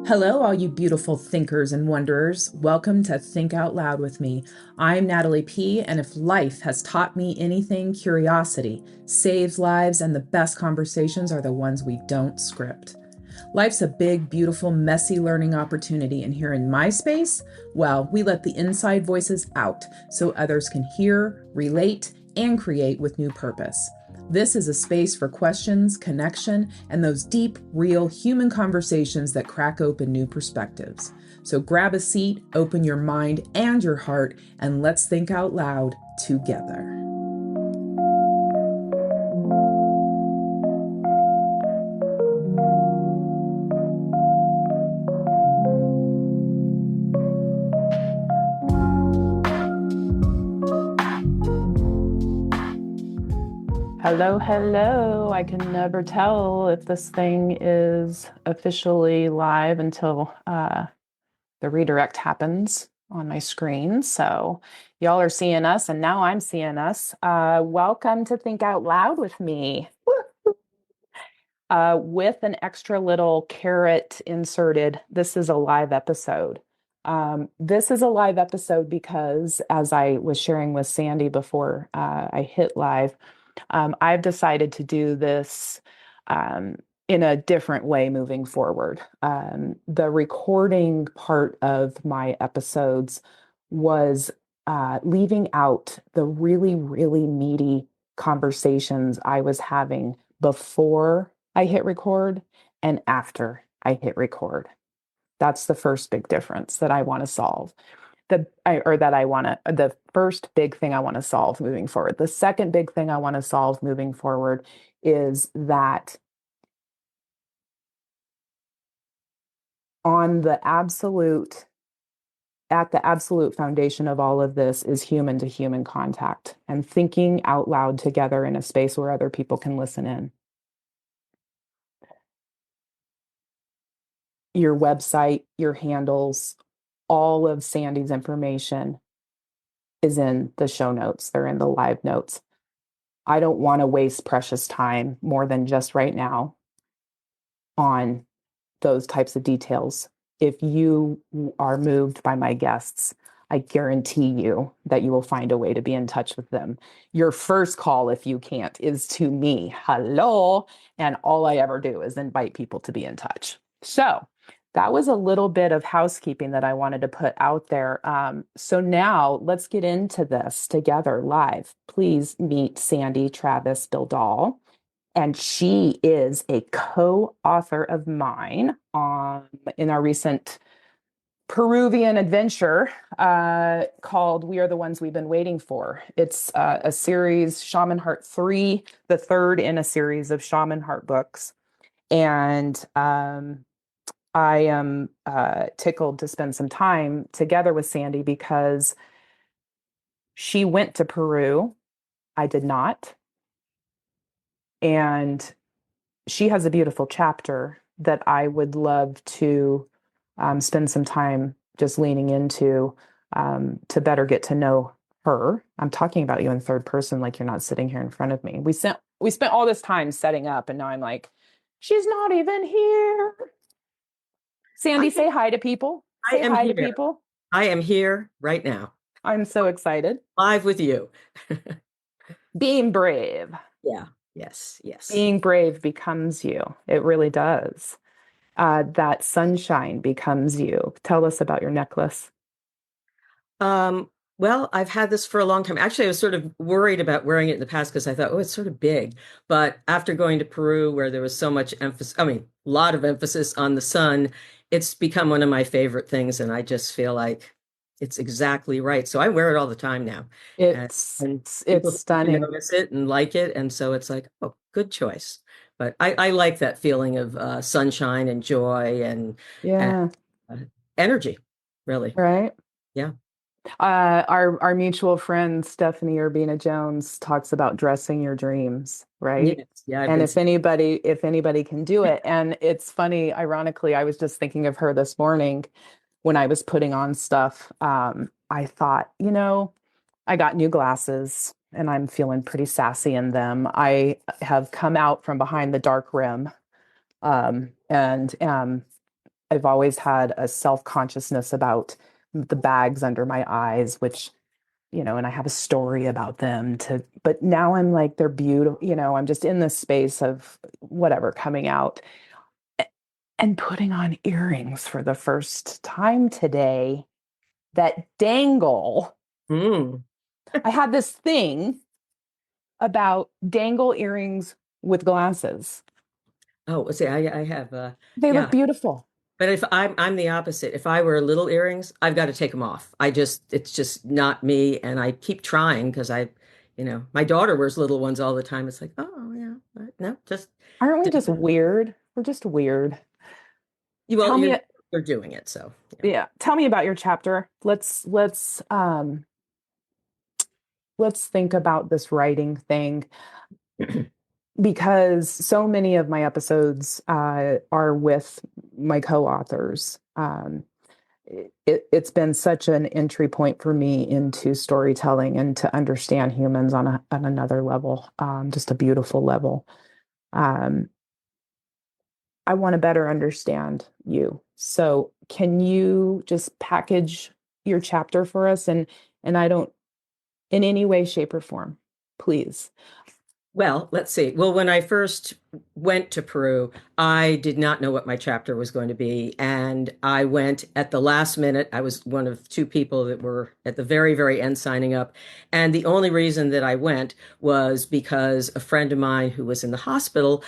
Hello, all you beautiful thinkers and wanderers. Welcome to Think Out Loud with me. I'm Natalie P., and if life has taught me anything, curiosity saves lives, and the best conversations are the ones we don't script. Life's a big, beautiful, messy learning opportunity, and here in my space, well, we let the inside voices out so others can hear, relate, and create with new purpose. This is a space for questions, connection, and those deep, real human conversations that crack open new perspectives. So grab a seat, open your mind and your heart, and let's think out loud together. Hello, hello. I can never tell if this thing is officially live until the redirect happens on my screen. So y'all are seeing us, and now I'm seeing us. Welcome to Think Out Loud with me. With an extra little carrot inserted. This is a live episode. This is a live episode because, as I was sharing with Sandy before I hit live, I've decided to do this in a different way moving forward. The recording part of my episodes was leaving out the really, really meaty conversations I was having before I hit record and after I hit record. That's the first big difference that I want to solve. The first big thing I want to solve moving forward. The second big thing I want to solve moving forward is that at the absolute foundation of all of this is human to human contact and thinking out loud together in a space where other people can listen in. Your website, your handles, all of Sandy's information is in the show notes. They're in the live notes. I don't want to waste precious time more than just right now on those types of details. If you are moved by my guests, I guarantee you that you will find a way to be in touch with them. Your first call, if you can't, is to me. Hello. And all I ever do is invite people to be in touch. So that was a little bit of housekeeping that I wanted to put out there. So now let's get into this together live. Please meet Sandy Travis Bildahl. And she is a co-author of mine in our recent Peruvian adventure called We Are the Ones We've Been Waiting For. It's a series, Shaman Heart 3, the third in a series of Shaman Heart books. And I am tickled to spend some time together with Sandy because she went to Peru. I did not. And she has a beautiful chapter that I would love to spend some time just leaning into to better get to know her. I'm talking about you in third person, like you're not sitting here in front of me. We spent all this time setting up, and now I'm like, she's not even here. Sandy, say hi to people. I Say am hi here. to people. I am here right now, I'm so excited. live with you. Being brave. Yeah. Yes. Yes. Being brave becomes you. It really does. That sunshine becomes you. Tell us about your necklace. Well, I've had this for a long time. Actually, I was sort of worried about wearing it in the past because I thought, oh, it's sort of big. But after going to Peru, where there was so much emphasis, I mean, a lot of emphasis on the sun, it's become one of my favorite things. And I just feel like it's exactly right. So I wear it all the time now. And, It's and people it's stunning. notice it and like it. And so it's like, oh, good choice. But I like that feeling of sunshine and joy and Yeah, uh, energy, really. right. Yeah. Our mutual friend Stephanie Urbina Jones talks about dressing your dreams, right? Yes. Yeah. I've And been. if anybody can do it, and it's funny, ironically, I was just thinking of her this morning when I was putting on stuff. I thought, I got new glasses and I'm feeling pretty sassy in them. I have come out from behind the dark rim and am I've always had a self-consciousness about the bags under my eyes, which, and I have a story about them but now I'm like, they're beautiful, I'm just in this space of whatever coming out and putting on earrings for the first time today that dangle. Mm. I had this thing about dangle earrings with glasses. Oh, see, I have They look yeah. beautiful. But if I'm the opposite. If I wear little earrings, I've got to take them off. It's just not me. And I keep trying because my daughter wears little ones all the time. It's like, oh yeah, but no, just Aren't we just weird? We're just weird. well, Tell me, you're doing it, so yeah, tell me about your chapter. Let's think about this writing thing yeah. because so many of my episodes are with my co-authors. It's been such an entry point for me into storytelling and to understand humans on another level, just a beautiful level. Um, I want to better understand you. So, can you just package your chapter for us? And I don't, in any way, shape, or form, please. Well, let's see. Well, when I first went to Peru, I did not know what my chapter was going to be. And I went at the last minute. I was one of two people that were at the very, very end signing up. And the only reason that I went was because a friend of mine who was in the hospital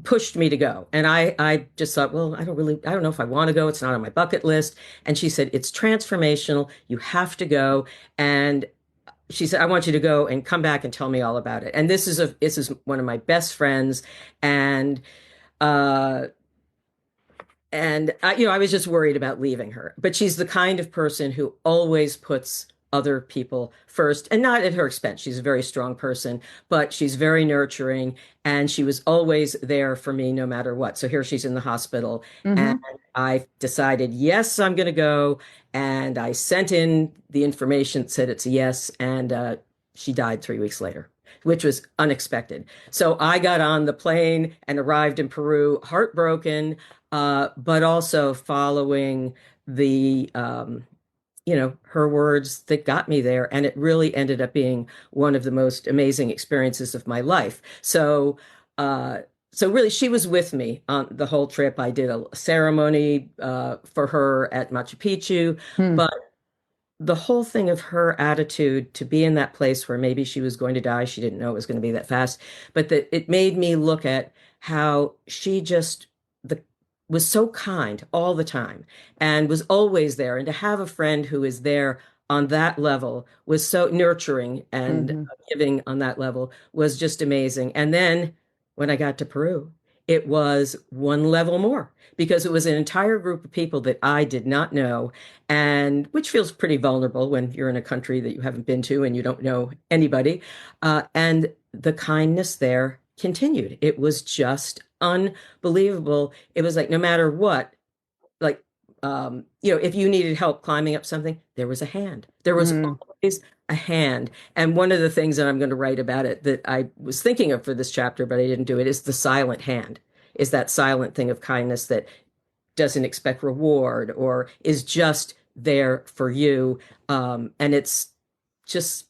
pushed me to go. And I just thought, well, I don't know if I want to go. It's not on my bucket list. And she said, it's transformational. You have to go. And she said, I want you to go and come back and tell me all about it. And this is one of my best friends. And, uh, I was just worried about leaving her. But she's the kind of person who always puts other people first and not at her expense. She's a very strong person, but she's very nurturing. And she was always there for me no matter what. So here she's in the hospital. And Hmm. I decided, yes, I'm going to go. And I sent in the information that said it's a yes. And she died 3 weeks later, which was unexpected. So I got on the plane and arrived in Peru, heartbroken, but also following the her words that got me there. And it really ended up being one of the most amazing experiences of my life. Uh, so really, she was with me on the whole trip. I did a ceremony for her at Machu Picchu, Hmm. but the whole thing of her attitude to be in that place where maybe she was going to die, she didn't know it was going to be that fast, but that it made me look at how she just the was so kind all the time and was always there. And to have a friend who is there on that level was so nurturing and Hmm. giving on that level was just amazing. And then when I got to Peru, it was one level more because it was an entire group of people that I did not know, and which feels pretty vulnerable when you're in a country that you haven't been to and you don't know anybody. And the kindness there continued. It was just unbelievable. It was like no matter what, like if you needed help climbing up something, there was a hand. There was Hmm. always a hand. And one of the things that I'm going to write about it that I was thinking of for this chapter, but I didn't do it, is the silent hand. Is that silent thing of kindness that doesn't expect reward or is just there for you. And it's just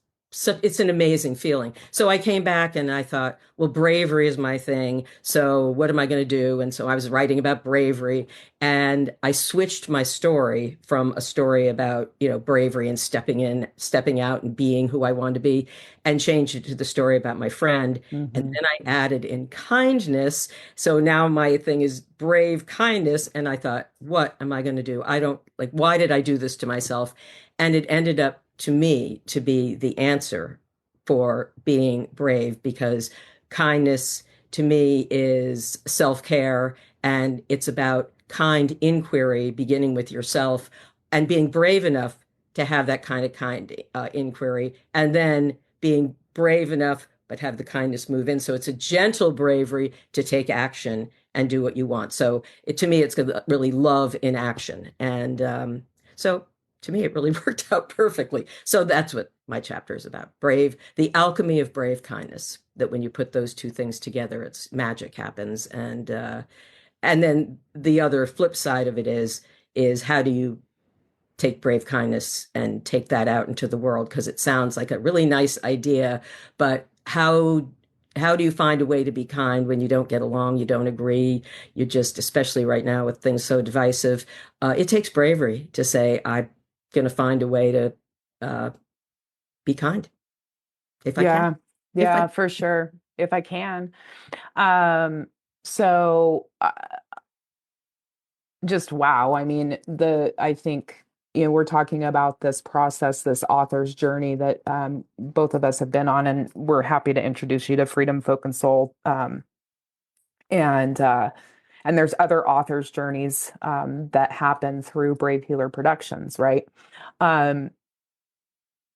it's an amazing feeling. So I came back and I thought, well, bravery is my thing. So what am I going to do? And so I was writing about bravery and I switched my story from a story about, bravery and stepping out and being who I wanted to be and changed it to the story about my friend. And Hmm. then I added in kindness. So now my thing is brave kindness. And I thought, what am I going to do? I don't like, why did I do this to myself? And it ended up to me to be the answer for being brave because kindness to me is self-care and it's about kind inquiry beginning with yourself and being brave enough to have that kind inquiry and then being brave enough but have the kindness move in. So it's a gentle bravery to take action and do what you want. So to me, it's really love in action. And so to me, it really worked out perfectly. So that's what my chapter is about. Brave, the alchemy of brave kindness, that when you put those two things together, it's magic happens. And then the other flip side of it is how do you take brave kindness and take that out into the world? Because it sounds like a really nice idea, but how do you find a way to be kind when you don't get along, you don't agree, you just, especially right now with things so divisive, it takes bravery to say, I'm going to find a way to uh, be kind if I can. Yeah. If I Yeah, for sure. If I can. Um, so just wow. I mean, I think, we're talking about this process, this author's journey that both of us have been on, and we're happy to introduce you to Freedom, Folk, and Soul. And there's other authors' journeys that happen through Brave Healer Productions, right? Um,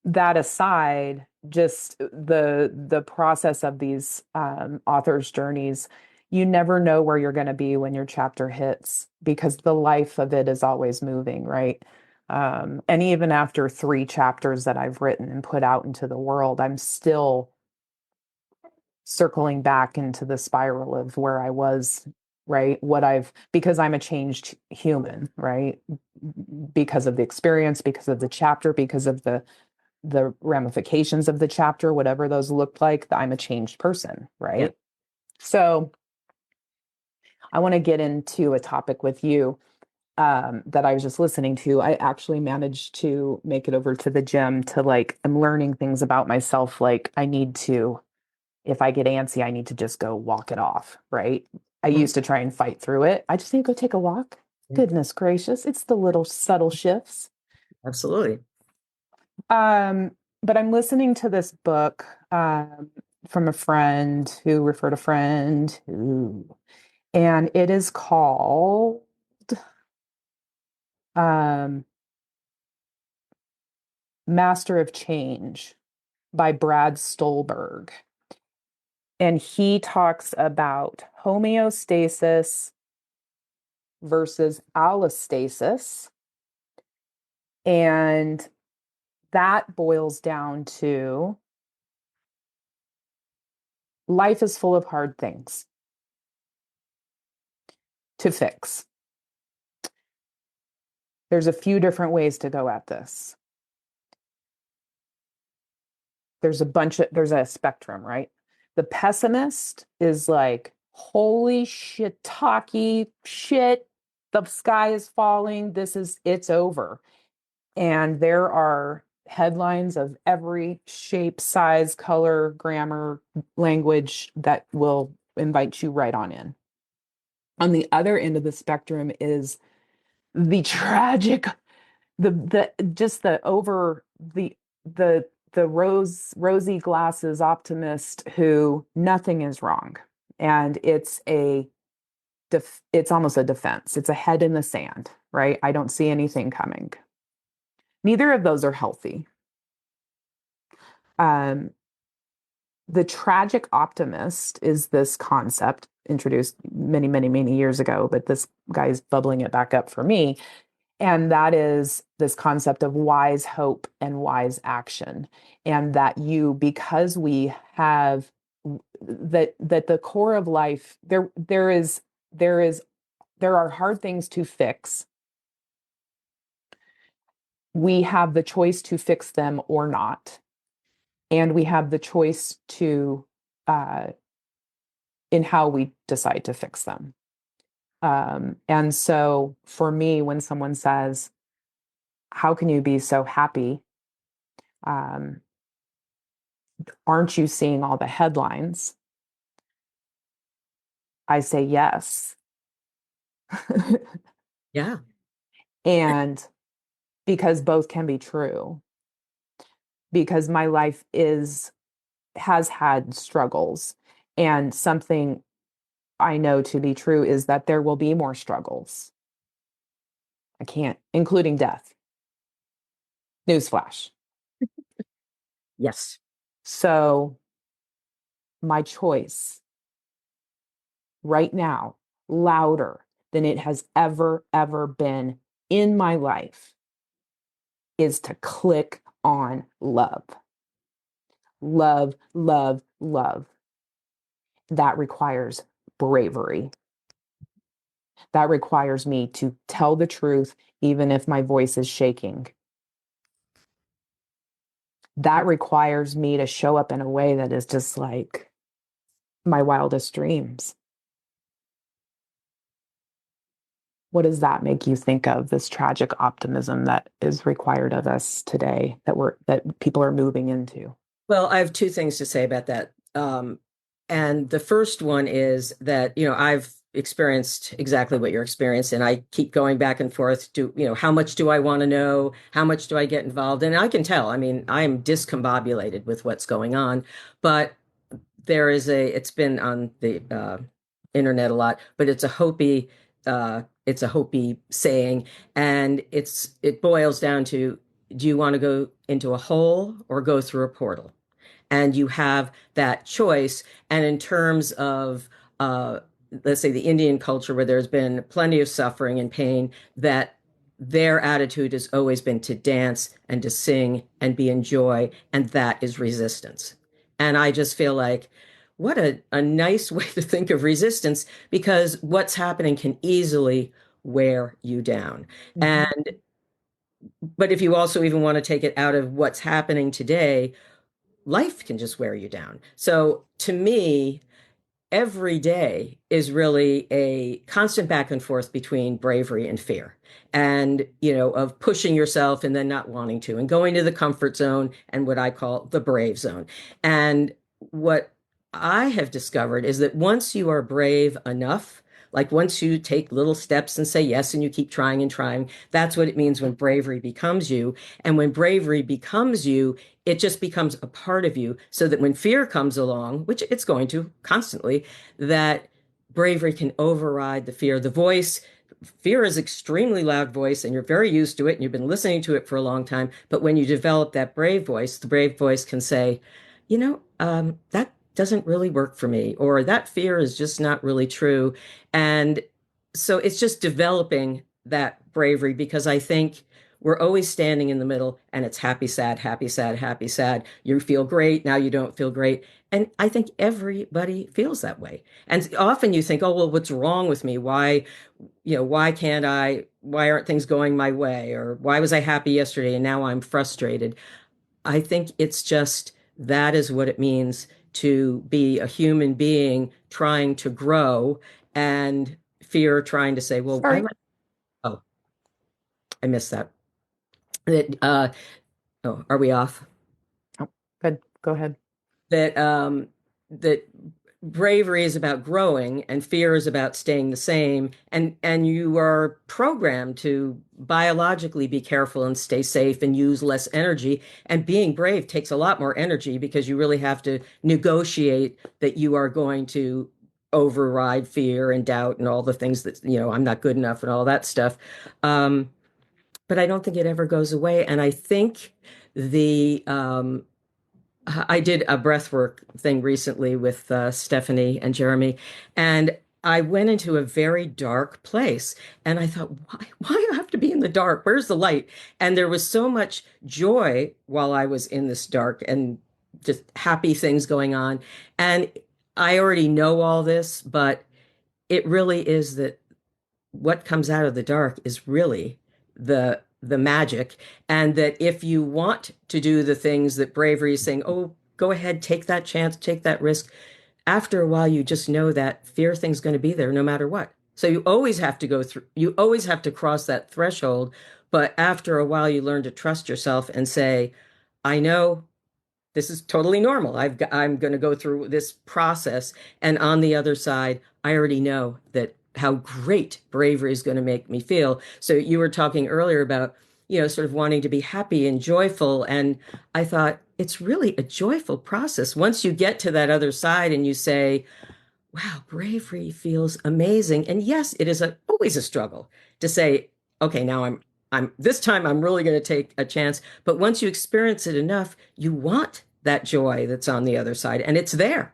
that aside, just the process of these authors' journeys, you never know where you're going to be when your chapter hits because the life of it is always moving, right? And even after 3 chapters that I've written and put out into the world, I'm still circling back into the spiral of where I was, right? Because I'm a changed human, right? Because of the experience, because of the chapter, because of the ramifications of the chapter, whatever those looked like, I'm a changed person, yeah. right? So I want to get into a topic with you that I was just listening to. I actually managed to make it over to the gym to I'm learning things about myself. Like if I get antsy, I need to just go walk it off, right? I Mhm. used to try and fight through it. I just need to go take a walk. Yeah, Goodness gracious, it's the little subtle shifts. absolutely. Um, but I'm listening to this book from a friend who referred a friend who, and it is called um, Master of Change by Brad Stolberg. And he talks about homeostasis versus allostasis. And that boils down to life is full of hard things to fix. There's a few different ways to go at this. There's a spectrum, right? The pessimist is like, holy shit, talkie shit, the sky is falling, it's over. And there are headlines of every shape, size, color, grammar, language that will invite you right on in. On the other end of the spectrum is the tragic, the just the over the rosy glasses optimist who nothing is wrong, and it's almost a defense. It's a head in the sand, right? I don't see anything coming. Neither of those are healthy. Um, the tragic optimist is this concept introduced many, many, many years ago, but this guy's bubbling it back up for me. And that is this concept of wise hope and wise action. And that because we have that the core of life, there is there are hard things to fix. We have the choice to fix them or not. And we have the choice to in how we decide to fix them. And so for me, when someone says, how can you be so happy? Um, aren't you seeing all the headlines? I say yes. Yeah. And because both can be true, because my life has had struggles, and something I know to be true is that there will be more struggles. I can't, including death. Newsflash. Yes. So my choice right now, louder than it has ever been in my life, is to click on love. Love, love, love. That requires bravery. That requires me to tell the truth, even if my voice is shaking. That requires me to show up in a way that is just like my wildest dreams. What does that make you think of, this tragic optimism that is required of us today, that people are moving into? Well, I have two things to say about that. And the first one is that, I've experienced exactly what you're experiencing. I keep going back and forth to, how much do I want to know? How much do I get involved? And I can tell, I mean, I am discombobulated with what's going on, but it's been on the internet a lot, but it's a Hopi saying, and it boils down to, do you want to go into a hole or go through a portal? And you have that choice. And in terms of, let's say, the Indian culture, where there's been plenty of suffering and pain, that their attitude has always been to dance and to sing and be in joy, and that is resistance. And I just feel like, what a nice way to think of resistance, because what's happening can easily wear you down. Mm-hmm. And but if you also even want to take it out of what's happening today, life can just wear you down. So to me, every day is really a constant back and forth between bravery and fear, and of pushing yourself and then not wanting to, and going to the comfort zone and what I call the brave zone. And what I have discovered is that once you are brave enough, like once you take little steps and say yes and you keep trying and trying, that's what it means when bravery becomes you. And when bravery becomes you, it just becomes a part of you, so that when fear comes along, which it's going to constantly, that bravery can override the fear. The voice, fear is extremely loud voice, and you're very used to it and you've been listening to it for a long time. But when you develop that brave voice, the brave voice can say, that doesn't really work for me, or that fear is just not really true. And so it's just developing that bravery, because I think we're always standing in the middle, and it's happy, sad, happy, sad, happy, sad. You feel great, now you don't feel great. And I think everybody feels that way. And often you think, oh, well, what's wrong with me? Why aren't things going my way? Or why was I happy yesterday and now I'm frustrated? I think it's just, that is what it means to be a human being trying to grow, and fear trying to say, well, Sorry. oh, I missed that. Oh, are we off? Oh, good. Go ahead. That bravery is about growing and fear is about staying the same, and you are programmed to biologically be careful and stay safe and use less energy, and being brave takes a lot more energy, because you really have to negotiate that you are going to override fear and doubt and all the things that, I'm not good enough and all that stuff. But I don't think it ever goes away. And I think the I did a breathwork thing recently with Stephanie and Jeremy, and I went into a very dark place. And I thought, why do I have to be in the dark? Where's the light? And there was so much joy while I was in this dark, and just happy things going on. And I already know all this, but it really is that what comes out of the dark is really the magic. And that if you want to do the things that bravery is saying, oh, go ahead, take that chance, take that risk, after a while you just know that fear thing's going to be there no matter what. So you always have to go through, you always have to cross that threshold. But after a while you learn to trust yourself and say, I know this is totally normal. I'm going to go through this process. And on the other side, I already know that how great bravery is going to make me feel. So you were talking earlier about, sort of wanting to be happy and joyful. And I thought, it's really a joyful process. Once you get to that other side and you say, wow, bravery feels amazing. And yes, it is always a struggle to say, okay, now I'm this time I'm really going to take a chance. But once you experience it enough, you want that joy that's on the other side, and it's there.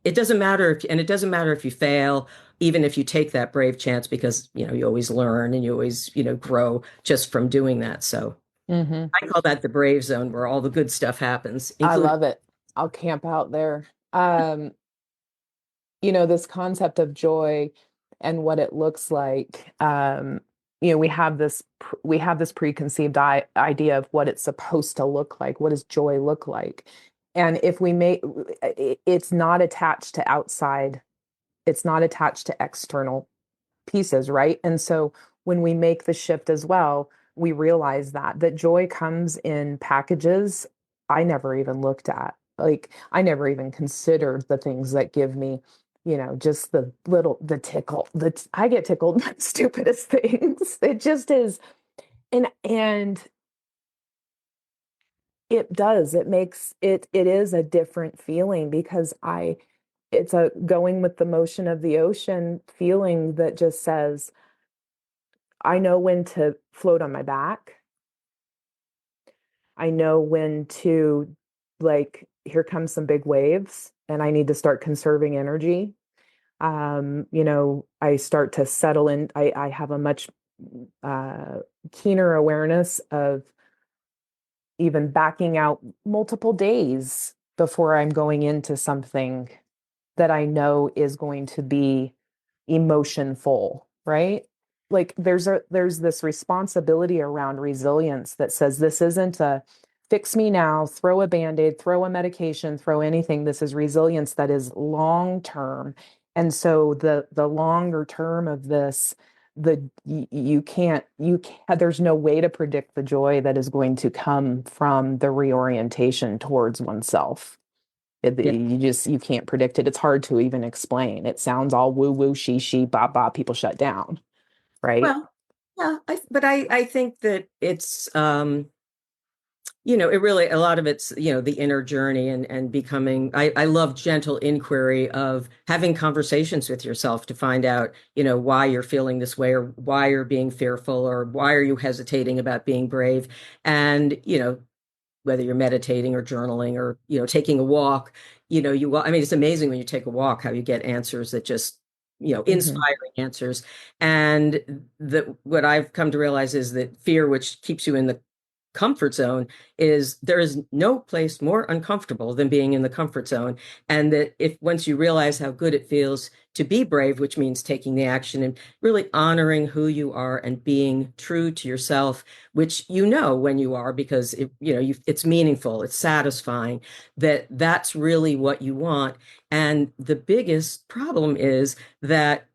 It doesn't matter if you fail, even if you take that brave chance, because you always learn and you always grow just from doing that. So Mm-hmm. I call that the brave zone, where all the good stuff happens, I including. love it. I'll camp out there. This concept of joy and what it looks like. We have this preconceived idea of what it's supposed to look like. What does joy look like? And if we make it's not attached to outside, it's not attached to external pieces, right? And so when we make the shift as well, we realize that joy comes in packages I never even looked at. Like I never even considered the things that give me, just the tickle. I get tickled by the stupidest things. It just is. And it does. It is a different feeling because it's a going with the motion of the ocean feeling that just says, I know when to float on my back. I know when to, like, here comes some big waves and I need to start conserving energy. I start to settle in. I have a much keener awareness of even backing out multiple days before I'm going into something that I know is going to be emotionful, right? Like there's this responsibility around resilience that says this isn't a fix me now, throw a band-aid, throw a medication, throw anything. This is resilience that is long term. And so the longer term of this, you can't there's no way to predict the joy that is going to come from the reorientation towards oneself. Yeah. You can't predict it. It's hard to even explain. It sounds all woo woo, she, ba ba. People shut down, right? Well, yeah, but I think that it's it really, a lot of it's, the inner journey and becoming, I love gentle inquiry of having conversations with yourself to find out, why you're feeling this way or why you're being fearful or why are you hesitating about being brave. And, whether you're meditating or journaling or, taking a walk, I mean, it's amazing when you take a walk, how you get answers that just, Hmm. inspiring answers. And what I've come to realize is that fear, which keeps you in the comfort zone, is there is no place more uncomfortable than being in the comfort zone. And that if once you realize how good it feels to be brave, which means taking the action and really honoring who you are and being true to yourself, which when you are, because it's meaningful, it's satisfying, that's really what you want. And the biggest problem is that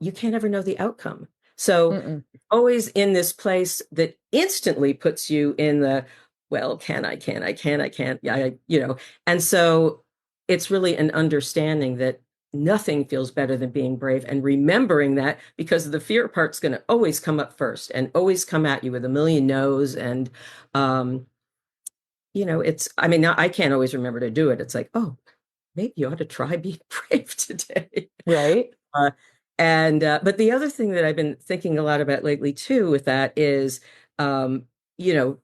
you can't ever know the outcome. So Mm-mm. always in this place that instantly puts you in the, well, can I can't, yeah, and so it's really an understanding that nothing feels better than being brave and remembering that, because the fear part's going to always come up first and always come at you with a million no's. And um it's, I mean, now I can't always remember to do it. It's like, oh, maybe you ought to try being brave today. Right? Uh, and but the other thing that I've been thinking a lot about lately too with that is, you know,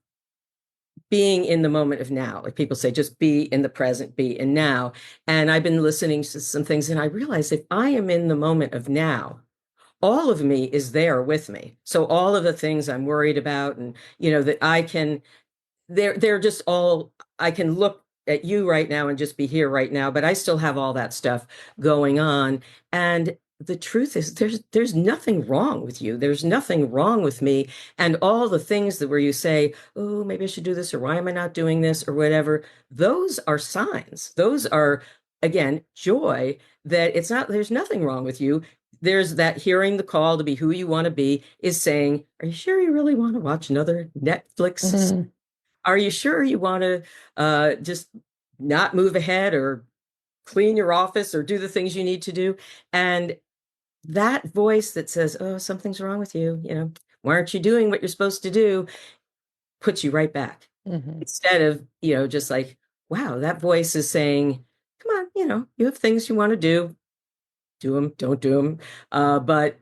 being in the moment of now. Like people say, just be in the present, be in now. And I've been listening to some things, and I realize if I am in the moment of now, all of me is there with me. So all of the things I'm worried about, and that I can, they're just all, I can look at you right now and just be here right now, but I still have all that stuff going on. And the truth is there's nothing wrong with you. There's nothing wrong with me. And all the things that where you say, oh, maybe I should do this, or why am I not doing this, or whatever, those are signs. Those are, again, joy that it's not, there's nothing wrong with you. There's that hearing the call to be who you want to be is saying, are you sure you really want to watch another Netflix? Hmm. Are you sure you want to just not move ahead or clean your office or do the things you need to do? And that voice that says, oh, something's wrong with you, why aren't you doing what you're supposed to do, puts you right back. Hmm. Instead of, just like, wow, that voice is saying, come on, you have things you want to do them, don't do them. But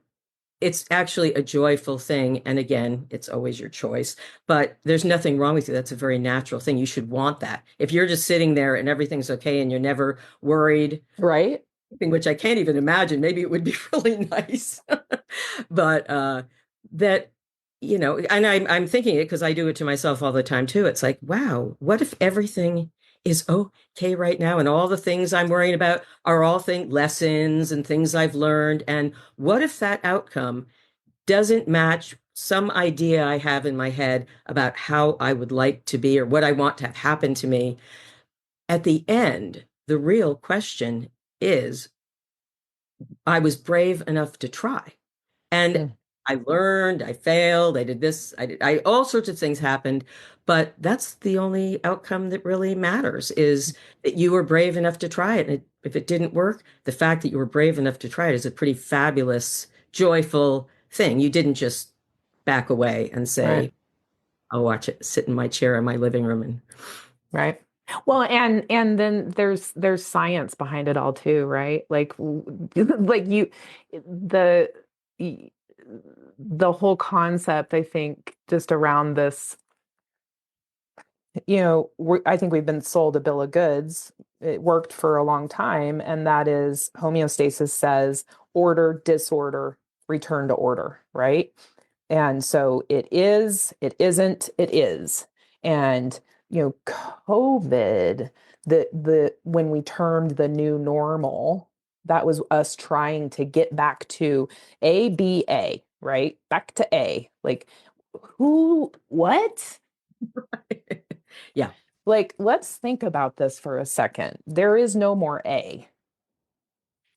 it's actually a joyful thing. And again, it's always your choice, but there's nothing wrong with you. That's a very natural thing. You should want that. If you're just sitting there and everything's okay and you're never worried, Right? which I can't even imagine, maybe it would be really nice. But that, and I'm thinking it because I do it to myself all the time too. It's like, wow, what if everything is okay right now. And all the things I'm worrying about are all lessons and things I've learned. And what if that outcome doesn't match some idea I have in my head about how I would like to be or what I want to have happen to me? At the end, the real question is, I was brave enough to try. And Mm. I learned, I failed, I did this, all sorts of things happened. But that's the only outcome that really matters is that you were brave enough to try it. And if it didn't work, the fact that you were brave enough to try it is a pretty fabulous, joyful thing. You didn't just back away and Right. say, I'll watch it, sit in my chair in my living room and Right. Well, and then there's science behind it all too, right? Like like you the the whole concept, I think, just around this, I think we've been sold a bill of goods. It worked for a long time, and that is homeostasis says order, disorder, return to order, right? And so it is, it isn't, it is. And, COVID, the when we termed the new normal, that was us trying to get back to A, B, A, right? Back to A. Like, what? yeah. Like, let's think about this for a second. There is no more A.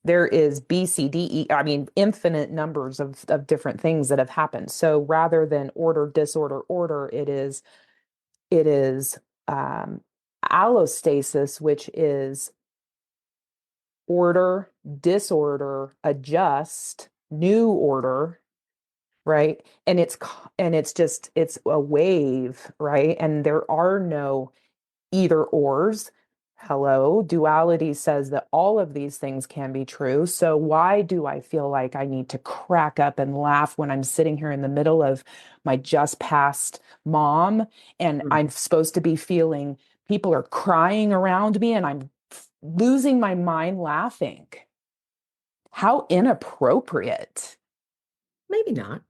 There is B, C, D, E, I mean, infinite numbers of different things that have happened. So rather than order, disorder, order, it is um, allostasis, which is order, disorder, adjust, new order, right? And it's a wave, right? And there are no either ors. Hello, duality says that all of these things can be true. So why do I feel like I need to crack up and laugh when I'm sitting here in the middle of my just passed mom and Mm. I'm supposed to be feeling people are crying around me and I'm losing my mind laughing? How inappropriate. Maybe not.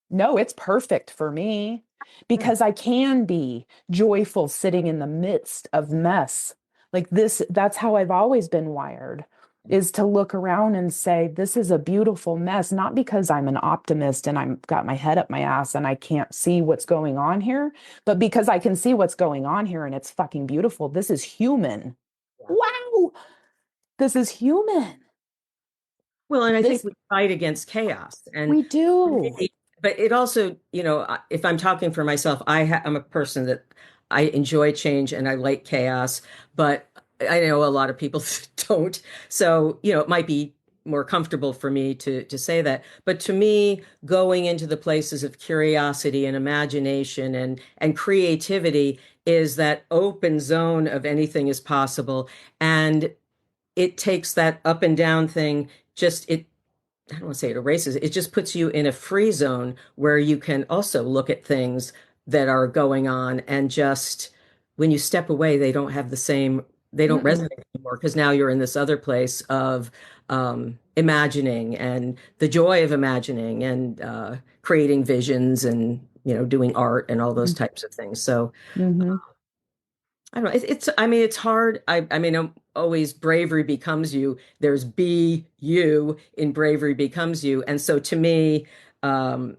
No, it's perfect for me Yeah. because I can be joyful sitting in the midst of mess. Like this, that's how I've always been wired, is to look around and say, this is a beautiful mess, not because I'm an optimist and I'm got my head up my ass and I can't see what's going on here, but because I can see what's going on here and it's fucking beautiful. This is human. Yeah. Wow, this is human. Well, and I think This we fight against chaos. And we do. really, but it also, if I'm talking for myself, I'm a person that I enjoy change and I like chaos, but I know a lot of people don't. So, it might be more comfortable for me to say that. But to me, going into the places of curiosity and imagination and creativity is that open zone of anything is possible. And it takes that up and down thing, just it I don't want to say it erases, it just puts you in a free zone where you can also look at things that are going on and just when you step away, they don't Mm-mm. resonate anymore because now you're in this other place of imagining and the joy of imagining and creating visions and, doing art and all those types of things. So Mm-hmm. I don't know. I mean, it's hard. I mean, always bravery becomes you. There's be you in bravery becomes you. And so to me, um,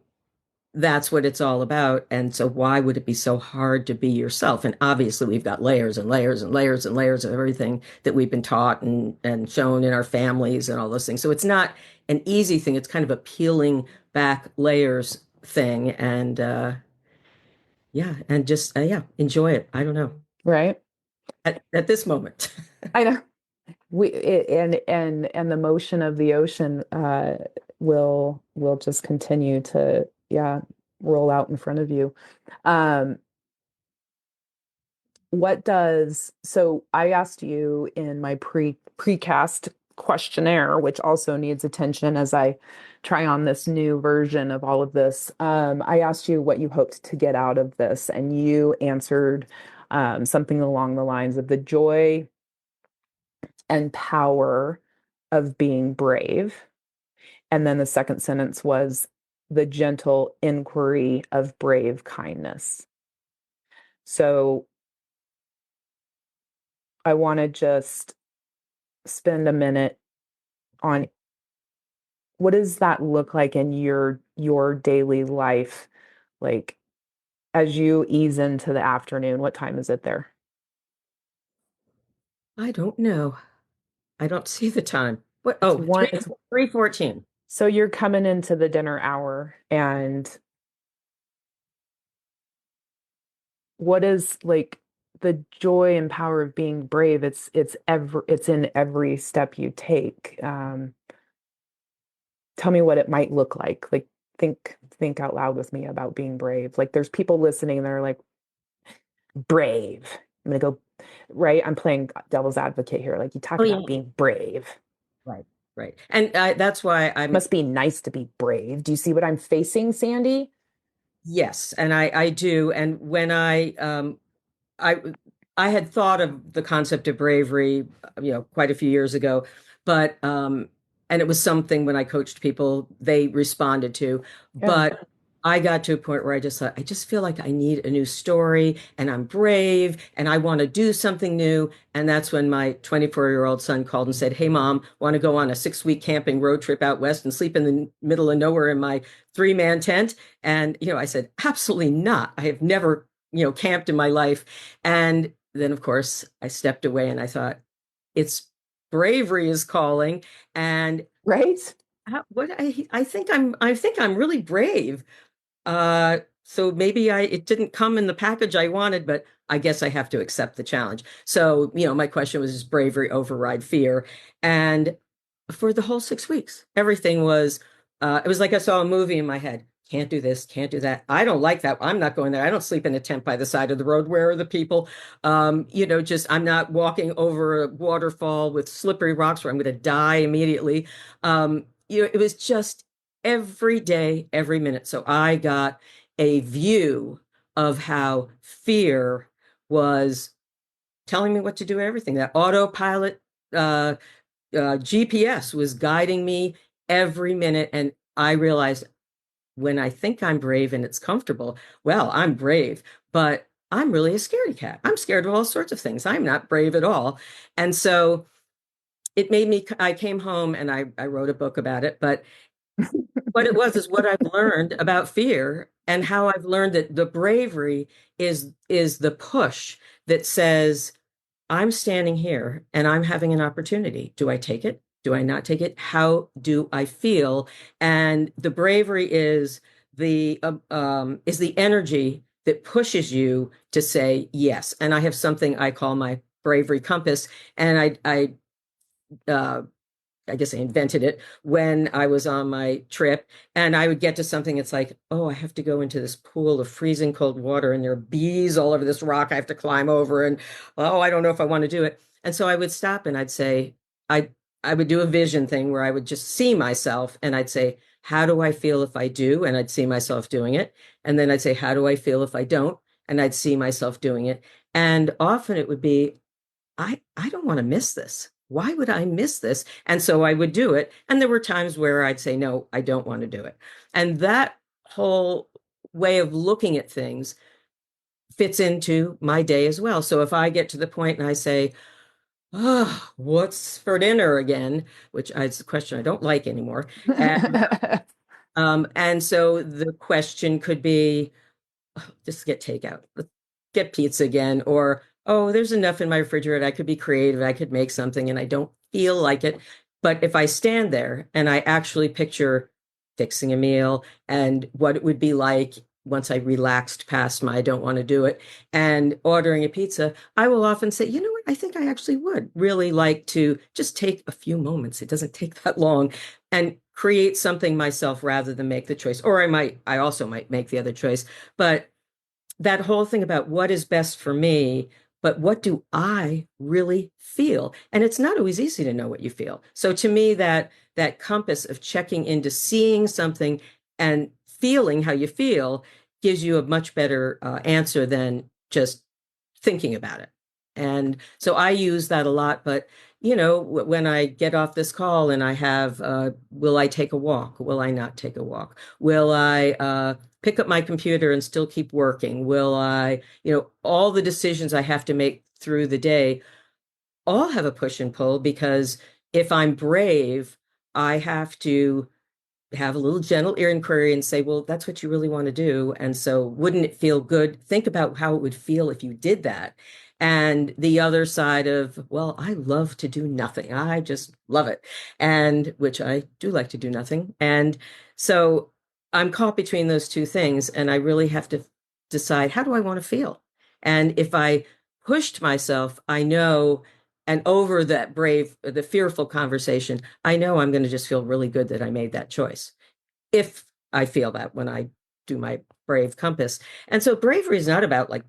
that's what it's all about. And so why would it be so hard to be yourself? And obviously we've got layers and layers and layers and layers of everything that we've been taught and shown in our families and all those things. So it's not an easy thing. It's kind of a peeling back layers thing. And yeah, and just yeah, enjoy it. I don't know. Right. At this moment. I know. And the motion of the ocean will just continue to, yeah, roll out in front of you. Um so I asked you in my precast questionnaire, which also needs attention as I try on this new version of all of this. I asked you what you hoped to get out of this, and you answered something along the lines of the joy and power of being brave. And then the second sentence was the gentle inquiry of brave kindness. So I want to just spend a minute on what does that look like in your daily life? Like as you ease into the afternoon, what time is it there? I don't know. I don't see the time. What? It's Oh, one, it's 3:14. so you're coming into the dinner hour and what is like the joy and power of being brave? It's in every step you take. Tell me what it might look like. Like think out loud with me about being brave. Like there's people listening that are like, brave. I'm gonna go, right? I'm playing devil's advocate here. Like you talk Oh about yeah. being brave. Right. Right. And that's why I'm Must be nice to be brave. Do you see what I'm facing, Sandy? yes, and I do. And when I I had thought of the concept of bravery, quite a few years ago, but and it was something when I coached people, they responded to. Yeah. But I got to a point where I just thought, I just feel like I need a new story and I'm brave and I want to do something new. And that's when my 24-year-old son called and said, "Hey, mom, want to go on a 6-week camping road trip out west and sleep in the middle of nowhere in my 3-man tent?" And, I said, absolutely not. I have never, camped in my life. And then, of course, I stepped away and I thought, it's bravery is calling. And Right? what I think I'm really brave. So maybe it didn't come in the package I wanted, but I guess I have to accept the challenge. So, my question was, is bravery override fear? And for the whole 6 weeks, everything was, it was like I saw a movie in my head. Can't do this, can't do that. I don't like that. I'm not going there. I don't sleep in a tent by the side of the road. Where are the people? Just I'm not walking over a waterfall with slippery rocks where I'm going to die immediately. It was just every day, every minute. So I got a view of how fear was telling me what to do, everything. That autopilot GPS was guiding me every minute. And I realized when I think I'm brave and it's comfortable, well, I'm brave, but I'm really a scaredy cat. I'm scared of all sorts of things. I'm not brave at all. And so it made me, I came home and I wrote a book about it, but what it was is what I've learned about fear and how I've learned that the bravery is the push that says, I'm standing here and I'm having an opportunity. Do I take it? Do I not take it? How do I feel? And the bravery is the energy that pushes you to say yes. And I have something I call my bravery compass, and uh, I guess I invented it when I was on my trip. And I would get to something, it's like, oh, I have to go into this pool of freezing cold water and there are bees all over this rock I have to climb over. And oh, I don't know if I want to do it. And so I would stop and I'd say, I I would do a vision thing where I would just see myself and I'd say, how do I feel if I do? And I'd see myself doing it. And then I'd say, how do I feel if I don't? And I'd see myself doing it. And often it would be, I don't want to miss this. Why would I miss this? And so I would do it. And there were times where I'd say, no, I don't want to do it. And that whole way of looking at things fits into my day as well. So if I get to the point and I say, oh, what's for dinner again? Which is a question I don't like anymore. And so the question could be, just get takeout. Let's get pizza again. Or, oh, there's enough in my refrigerator. I could be creative. I could make something and I don't feel like it. But if I stand there and I actually picture fixing a meal and what it would be like once I relaxed past my I don't want to do it and ordering a pizza, I will often say, you know what? I think I actually would really like to just take a few moments. It doesn't take that long and create something myself rather than make the choice. Or I also might make the other choice. But that whole thing about what is best for me, but what do I really feel? And it's not always easy to know what you feel. So to me, that compass of checking into seeing something and feeling how you feel gives you a much better answer than just thinking about it. And so I use that a lot. But when I get off this call and I have, will I take a walk? Will I not take a walk? Will I pick up my computer and still keep working? Will I, all the decisions I have to make through the day, all have a push and pull, because if I'm brave, I have to have a little gentle ear inquiry and say, well, that's what you really want to do. And so wouldn't it feel good? Think about how it would feel if you did that. And the other side of, well, I love to do nothing. I just love it. And which I do like to do nothing. And so I'm caught between those two things. And I really have to decide, how do I want to feel? And if I pushed myself, I know, and over that the fearful conversation, I know I'm going to just feel really good that I made that choice, if I feel that when I do my brave compass. And so bravery is not about like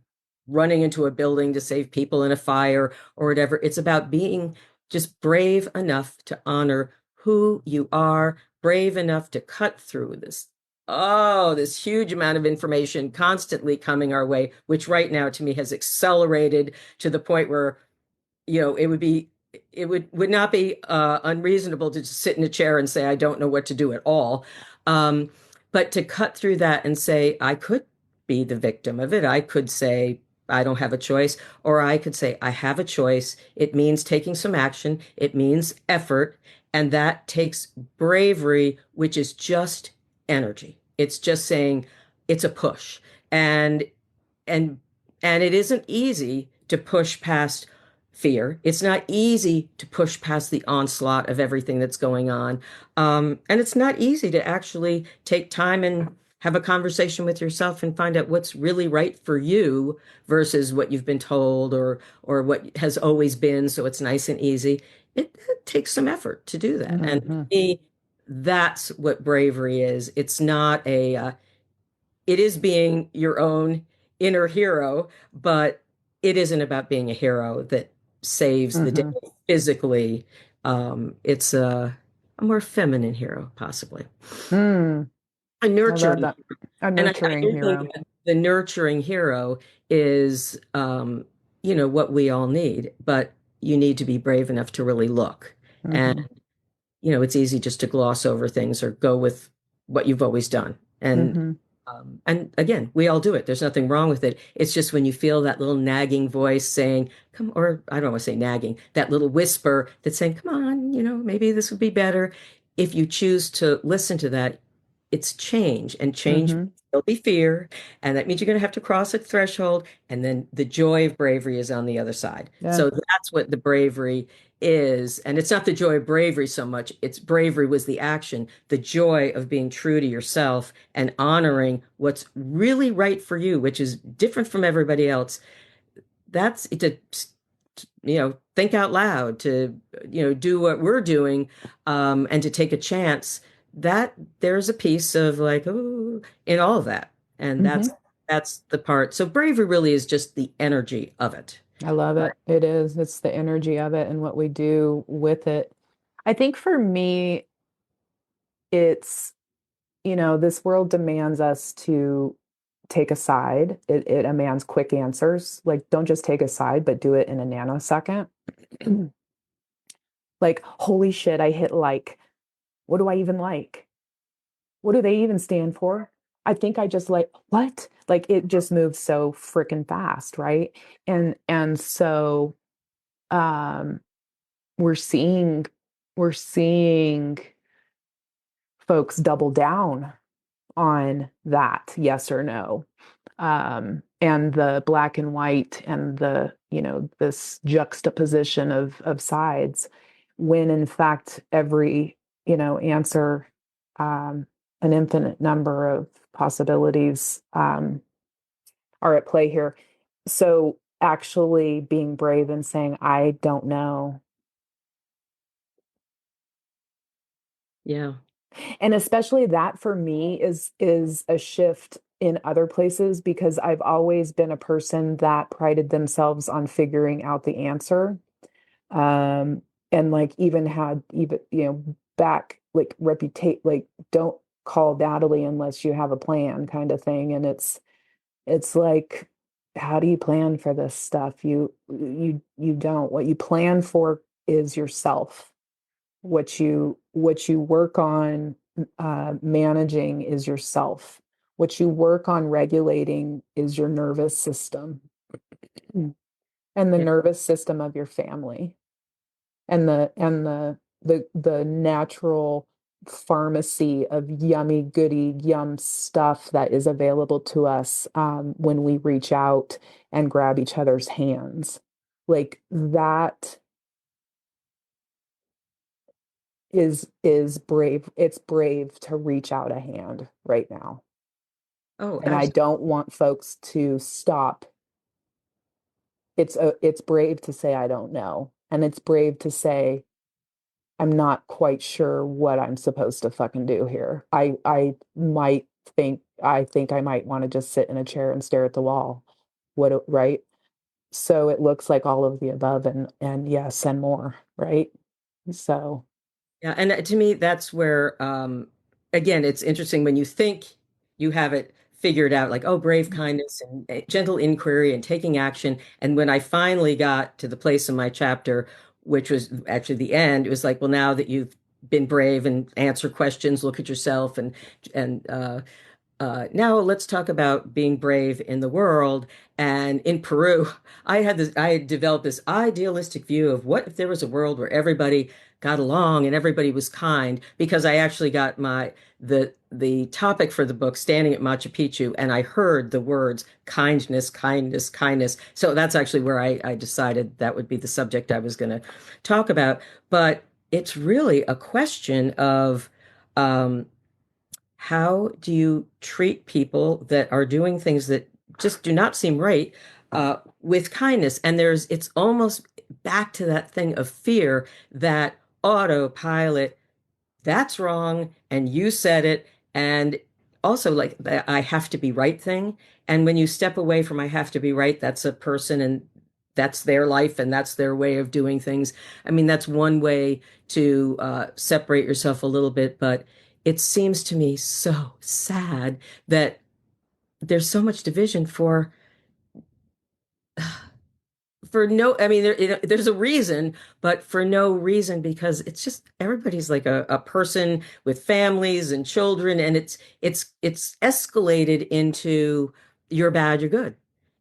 running into a building to save people in a fire or whatever. It's about being just brave enough to honor who you are, brave enough to cut through this huge amount of information constantly coming our way, which right now to me has accelerated to the point where, it would not be unreasonable to just sit in a chair and say I don't know what to do at all. But to cut through that and say I could be the victim of it, I could say I don't have a choice, or I could say I have a choice. It means taking some action, it means effort, and that takes bravery, which is just energy. It's just saying it's a push. And and and it isn't easy to push past fear. It's not easy to push past the onslaught of everything that's going on. And it's not easy to actually take time and have a conversation with yourself and find out what's really right for you versus what you've been told, or what has always been, so it's nice and easy. It takes some effort to do that. And to Mm-hmm. me, that's what bravery is. It's not it is being your own inner hero, but it isn't about being a hero that saves the day Mm-hmm. physically. It's a more feminine hero, possibly Mm. a I love nurturing. that. A And I nurturing do think hero. that the nurturing hero is, what we all need, but you need to be brave enough to really look. And Mm-hmm. it's easy just to gloss over things or go with what you've always done. Mm-hmm. And again, we all do it. There's nothing wrong with it. It's just when you feel that little nagging voice saying, come, or I don't want to say nagging, that little whisper that's saying, come on, maybe this would be better. If you choose to listen to that, it's change, and change Mm-hmm. will be fear. And that means you're going to have to cross a threshold. And then the joy of bravery is on the other side. Yeah. So that's what the bravery is. And it's not the joy of bravery so much. It's bravery was the action, the joy of being true to yourself and honoring what's really right for you, which is different from everybody else. That's to, think out loud, to, do what we're doing, and to take a chance. That there's a piece of like, oh, in all of that. And Mm-hmm. that's the part. So bravery really is just the energy of it. I love Right. it. It is. It's the energy of it and what we do with it. I think for me, it's, this world demands us to take a side. It demands quick answers. Like, don't just take a side, but do it in a nanosecond. Like, holy shit, I hit like. What do I even like? What do they even stand for? I think I just like, what? Like, it just moves so freaking fast, right? And so um we're seeing we're seeing folks double down on that yes or no, and the black and white, and the this juxtaposition of sides, when in fact every answer, an infinite number of possibilities, are at play here. So actually being brave and saying I don't know. Yeah. And especially that for me is a shift in other places, because I've always been a person that prided themselves on figuring out the answer. Um and like even had even back like reputate like don't call Natalie unless you have a plan kind of thing. And it's like, how do you plan for this stuff? You don't. What you plan for is yourself. What you work on managing is yourself. What you work on regulating is your nervous system and the Yeah. nervous system of your family. And the natural pharmacy of yummy goody yum stuff that is available to us when we reach out and grab each other's hands. Like that is brave. It's brave to reach out a hand right now. Oh, And I absolutely. don't want folks to stop. It's brave to say I don't know. And it's brave to say I'm not quite sure what I'm supposed to fucking do here. I think I might want to just sit in a chair and stare at the wall. Right? So it looks like all of the above and yes and more, right? So, Yeah, and to me, that's where, again, it's interesting when you think you have it figured out, like, oh, brave kindness and gentle inquiry and taking action. And when I finally got to the place in my chapter, which was actually the end, it was like, well, now that you've been brave and answer questions, look at yourself and now let's talk about being brave in the world. And in Peru, I had developed this idealistic view of what if there was a world where everybody got along and everybody was kind, because I actually got the topic for the book standing at Machu Picchu, and I heard the words kindness, kindness, kindness. So that's actually where I decided that would be the subject I was going to talk about. But it's really a question of um, how do you treat people that are doing things that just do not seem right with kindness? And it's almost back to that thing of fear, that autopilot, that's wrong, and you said it, and also like the I have to be right thing. And when you step away from I have to be right, that's a person and that's their life and that's their way of doing things. I mean, that's one way to separate yourself a little bit, but it seems to me so sad that there's so much division for no, I mean, there's a reason, but for no reason, because it's just everybody's like a person with families and children, and it's escalated into you're bad, you're good.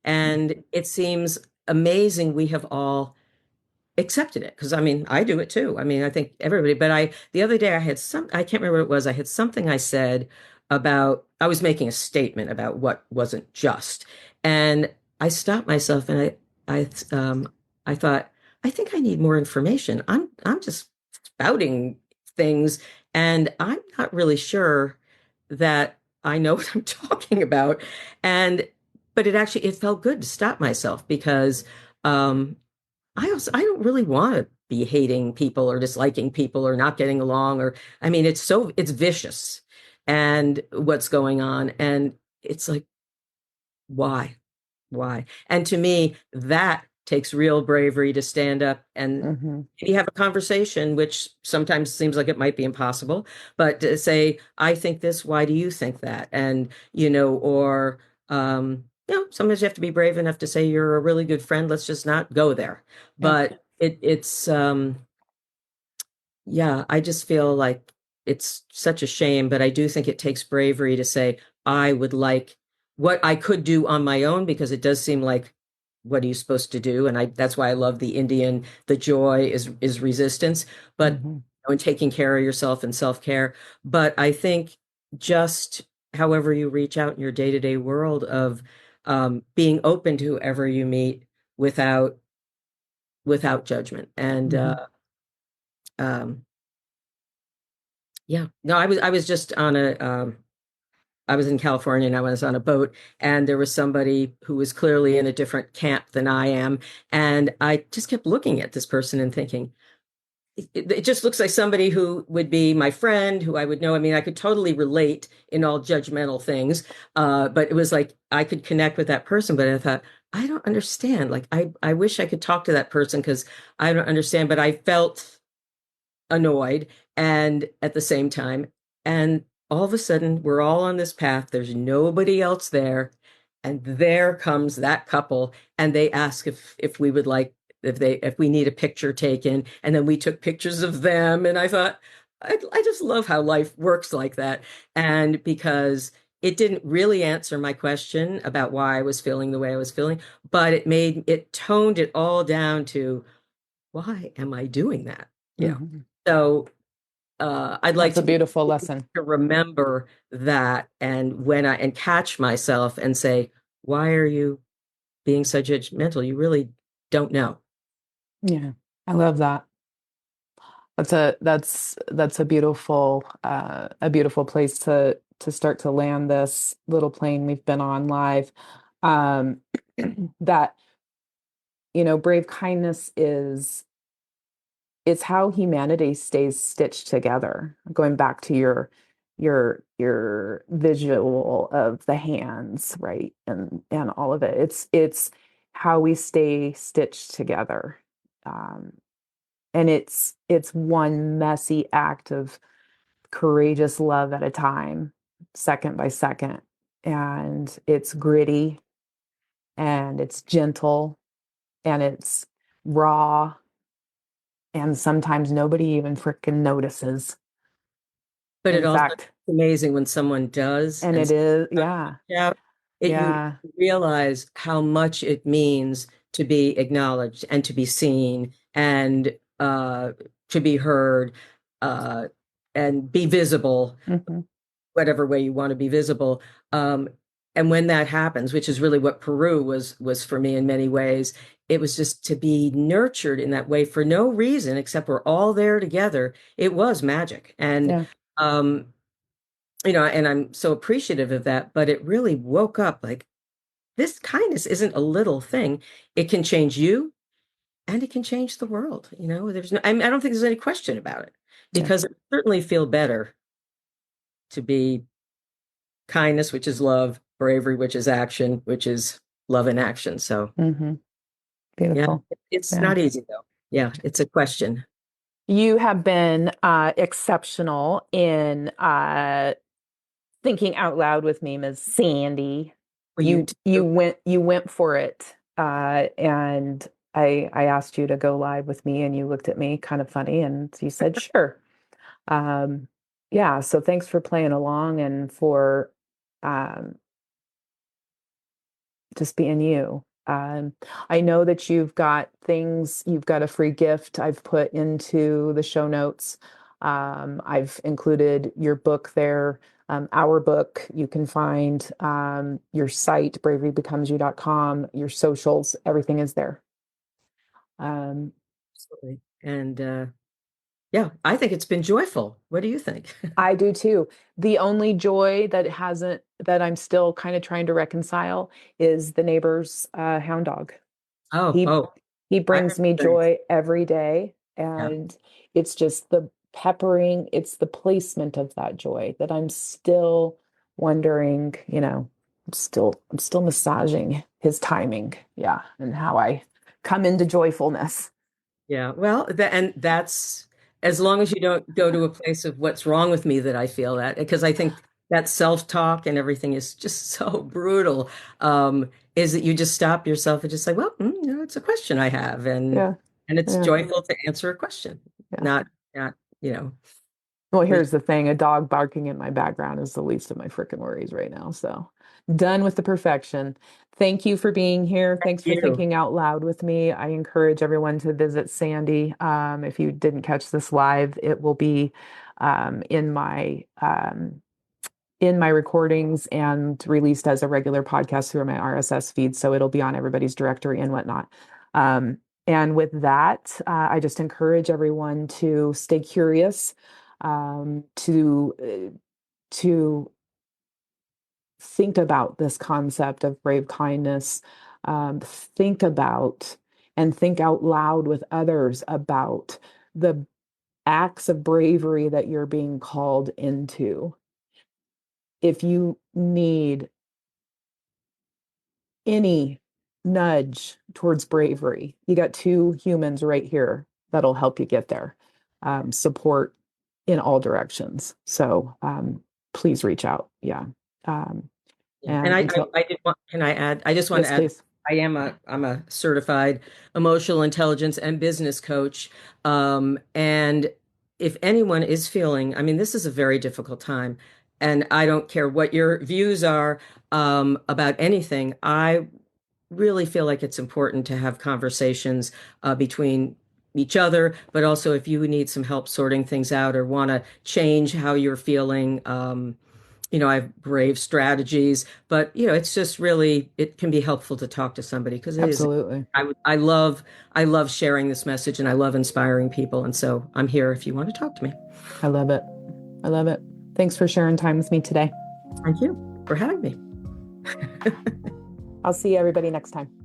And it seems amazing we have all accepted it, because I mean, I do it too. I mean, I think everybody, but the other day I can't remember what it was. I had something I said about, I was making a statement about what wasn't just. And I stopped myself and I thought, I think I need more information. I'm just spouting things and I'm not really sure that I know what I'm talking about. And, but it felt good to stop myself because, I don't really want to be hating people or disliking people or not getting along, or I mean it's vicious and what's going on, and it's like, why? Why? And to me that takes real bravery to stand up and mhm, maybe have a conversation, which sometimes seems like it might be impossible, but to say, I think this, why do you think that? And or sometimes you have to be brave enough to say you're a really good friend, let's just not go there. yep, But it's yeah, I just feel like it's such a shame, but I do think it takes bravery to say, I would like what I could do on my own, because it does seem like, what are you supposed to do? And that's why I love the Indian, the joy is resistance, but mhm, and taking care of yourself and self-care. But I think just however you reach out in your day-to-day world of being open to whoever you meet without judgment. And mhm, um, yeah, no, I was just on a I was in California and I was on a boat, and there was somebody who was clearly in a different camp than I am, and I just kept looking at this person and thinking, it just looks like somebody who would be my friend, who I would know. I mean, I could totally relate in all judgmental things, but it was like I could connect with that person. But I thought, I don't understand. Like, I wish I could talk to that person because I don't understand. But I felt annoyed and at the same time. And all of a sudden, we're all on this path. There's nobody else there. And there comes that couple, and they ask if we would like if we need a picture taken, and then we took pictures of them. And I thought, I just love how life works like that. And because it didn't really answer my question about why I was feeling the way I was feeling, but it toned it all down to why am I doing that? Mhm. So I'd like That's a to be beautiful lesson. to remember that, and when I and catch myself and say, why are you being so judgmental? You really don't know. Yeah, I love that. That's a beautiful place to start to land this little plane we've been on live. Um, that brave kindness is it's how humanity stays stitched together. Going back to your visual of the hands, right? And all of it. It's how we stay stitched together. Um, and it's one messy act of courageous love at a time, second by second. And it's gritty and it's gentle and it's raw. And sometimes nobody even freaking notices. But it In also fact, is amazing when someone does and and it is, yeah, out, it you yeah. realize how much it means to be acknowledged and to be seen and to be heard uh, and be visible, Hmm. whatever way you want to be visible. Um, and when that happens, which is really what Peru was for me in many ways, it was just to be nurtured in that way for no reason except we're all there together. It was magic. And Yeah. um, and I'm so appreciative of that, but it really woke up like this kindness isn't a little thing. It can change you and it can change the world. There's no, I mean, I don't think there's any question about it Yeah. because it certainly feel better to be kindness, which is love, bravery, which is action, which is love in action. So Hmm. yeah, Beautiful. it's Yeah. not easy though. Yeah, it's a question. You have been exceptional in thinking out loud with me, Ms. Sandy. For you You went for it. And I asked you to go live with me and you looked at me kind of funny and you said sure. Um, yeah, so thanks for playing along and for um, just being you. I know that you've got a free gift I've put into the show notes. I've included your book there, our book. You can find your site, braverybecomesyou.com, your socials, everything is there. Um, absolutely. And yeah, I think it's been joyful. What do you think? I do too. The only joy that I'm still kind of trying to reconcile is the neighbor's hound dog. Oh, He oh, he I brings me understand. joy every day, Yeah. and it's just the peppering, it's the placement of that joy that I'm still wondering, I'm still massaging his timing, yeah, and how I come into joyfulness. Yeah, well, and that's as long as you don't go to a place of what's wrong with me that I feel that, because I think that self-talk and everything is just so brutal. Is that you just stop yourself and just say, well, it's a question I have, Yeah, and it's yeah, joyful to answer a question, yeah. not you know, Well, we here's the thing, a dog barking in my background is the least of my freaking worries right now. So, done with the perfection. Thank you for being here. Thanks for you. thinking out loud with me. I encourage everyone to visit Sandy. If you didn't catch this live, it will be um, in my um, in my recordings and released as a regular podcast through my RSS feed. So it'll be on everybody's directory and whatnot. Um, and with that, I just encourage everyone to stay curious, to think about this concept of brave kindness. Think about and think out loud with others about the acts of bravery that you're being called into. If you need any nudge towards bravery, you got two humans right here that'll help you get there. Support in all directions. So please reach out. Yeah. Um, Yeah, and and until, I did want, can I add? I just want to yes, add, please. I'm a certified emotional intelligence and business coach. And if anyone is feeling, I mean, this is a very difficult time, and I don't care what your views are about anything. I really feel like it's important to have conversations between each other, but also if you need some help sorting things out or want to change how you're feeling. I have brave strategies, but it's just really, it can be helpful to talk to somebody because it is. Absolutely. I love sharing this message and I love inspiring people. And so I'm here if you want to talk to me. I love it. I love it. Thanks for sharing time with me today. Thank you for having me. I'll see everybody next time.